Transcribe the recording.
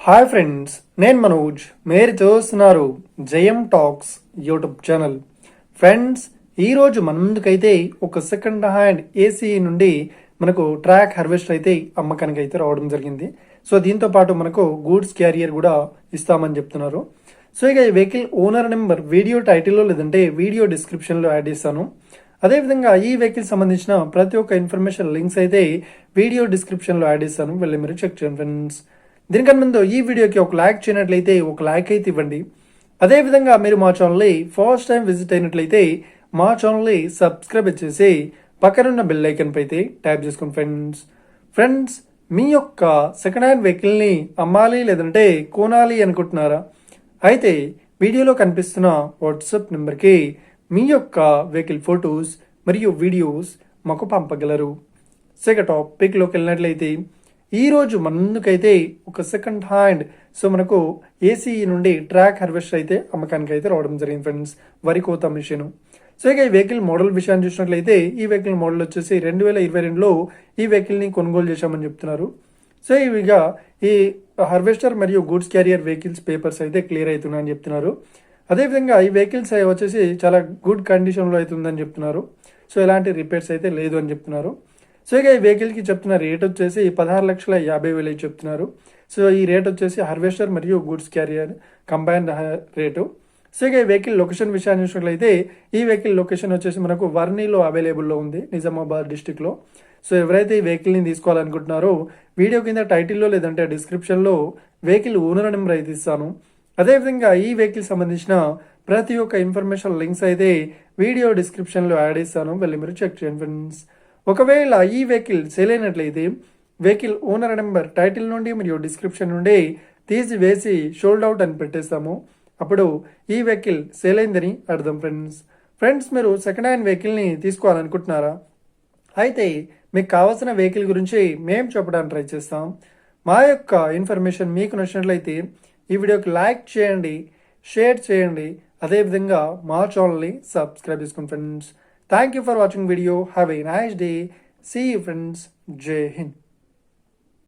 Hi friends, నేను మనోజ్. మీరు చూస్తున్నారు జయం టాక్స్ యూట్యూబ్ ఛానల్. ఫ్రెండ్స్, ఈరోజు మన ముందుకైతే ఒక సెకండ్ హ్యాండ్ ఏసీ నుండి మనకు ట్రాక్ హార్వెస్టర్ అయితే అమ్మకానికి అయితే రావడం జరిగింది. సో దీంతో పాటు మనకు గూడ్స్ క్యారియర్ కూడా ఇస్తామని చెప్తున్నారు. సో ఇక ఈ వెహికల్ ఓనర్ నెంబర్ వీడియో టైటిల్లో లేదంటే వీడియో డిస్క్రిప్షన్లో యాడ్ చేస్తాను. అదేవిధంగా ఈ వెహికల్ సంబంధించిన ప్రతి ఒక్క ఇన్ఫర్మేషన్ లింక్స్ అయితే వీడియో డిస్క్రిప్షన్లో యాడ్ చేస్తాను, వెళ్ళి మీరు చెక్ చేయండి ఫ్రెండ్స్. దీనికన్నా ముందు ఈ వీడియోకి ఒక లైక్ చేయనట్లయితే ఒక లైక్ అయితే ఇవ్వండి. అదేవిధంగా మీరు మా ఛానల్ని ఫస్ట్ టైం విజిట్ అయినట్లయితే మా ఛానల్ని సబ్స్క్రైబ్ చేసి పక్కనున్న బెల్ ఐకన్ పై అయితే ట్యాప్ చేసుకోండి ఫ్రెండ్స్. మీ యొక్క సెకండ్ హ్యాండ్ వెహికల్ని అమ్మాలి లేదంటే కొనాలి అనుకుంటున్నారా? అయితే వీడియోలో కనిపిస్తున్న వాట్సాప్ నెంబర్కి మీ యొక్క వెహికల్ ఫొటోస్ మరియు వీడియోస్ మాకు పంపగలరు. సెకండ్ టాపిక్లోకి వెళ్ళినట్లయితే ఈరోజు మన ముందుకైతే ఒక సెకండ్ హ్యాండ్ మనకు ఏసీ నుండి ట్రాక్ హార్వెస్టర్ అయితే అమ్మకానికి అయితే రావడం జరిగింది ఫ్రెండ్స్, వరి కోత మిషన్. సో ఇక ఈ వెహికల్ మోడల్ విషయాన్ని చూసినట్లయితే ఈ వెహికల్ మోడల్ వచ్చేసి 2022లో ఈ వెహికల్ని కొనుగోలు చేశామని చెప్తున్నారు. సో ఇవిగా ఈ హార్వెస్టర్ మరియు గూడ్స్ క్యారియర్ వెహికల్స్ పేపర్స్ అయితే క్లియర్ అవుతున్నాయని చెప్తున్నారు. అదేవిధంగా ఈ వెహికల్స్ వచ్చేసి చాలా గుడ్ కండిషన్లో అవుతుందని చెప్తున్నారు. సో ఎలాంటి రిపేర్స్ అయితే లేదు అని చెప్తున్నారు. సో ఇక ఈ వెహికల్కి చెప్తున్న రేట్ వచ్చేసి 16,50,000 చెప్తున్నారు. సో ఈ రేట్ వచ్చేసి హార్వెస్టర్ మరియు goods carrier combined rate. So ఇక ఈ వెహికల్ లొకేషన్ విషయాన్ని చూసినట్లయితే ఈ వెహికల్ లొకేషన్ వచ్చేసి మనకు వర్నీలో అవైలబుల్లో ఉంది, నిజామాబాద్ డిస్టిక్లో. సో ఎవరైతే ఈ వెహికల్ని తీసుకోవాలనుకుంటున్నారో వీడియో కింద టైటిల్లో లేదంటే డిస్క్రిప్షన్లో వెహికల్ ఓనర్ నెంబర్ అయితే ఇస్తాను. అదేవిధంగా ఈ వెహికల్ సంబంధించిన ప్రతి ఒక్క ఇన్ఫర్మేషన్ లింక్స్ అయితే వీడియో డిస్క్రిప్షన్లో యాడ్ ఇస్తాను, వెళ్ళి మీరు చెక్ చేయండి ఫ్రెండ్స్. ఒకవేళ ఈ వెహికల్ సేల్ అయినట్లయితే వెహికల్ ఓనర్ నెంబర్ టైటిల్ నుండి మరియు డిస్క్రిప్షన్ నుండి తీసివేసి షోల్డ్ అవుట్ అని పెట్టేస్తాము. అప్పుడు ఈ వెహికల్ సేల్ అయిందని అర్థం ఫ్రెండ్స్. మీరు సెకండ్ హ్యాండ్ వెహికల్ని తీసుకోవాలనుకుంటున్నారా? అయితే మీకు కావాల్సిన వెహికల్ గురించి మేము చెప్పడానికి ట్రై చేస్తాం. మా యొక్క ఇన్ఫర్మేషన్ మీకు నచ్చినట్లయితే ఈ వీడియోకి లైక్ చేయండి, షేర్ చేయండి, అదేవిధంగా మా ఛానల్ని సబ్స్క్రైబ్ చేసుకోండి friends. Thank you for watching video. Have a nice day. See you friends. Jai Hind.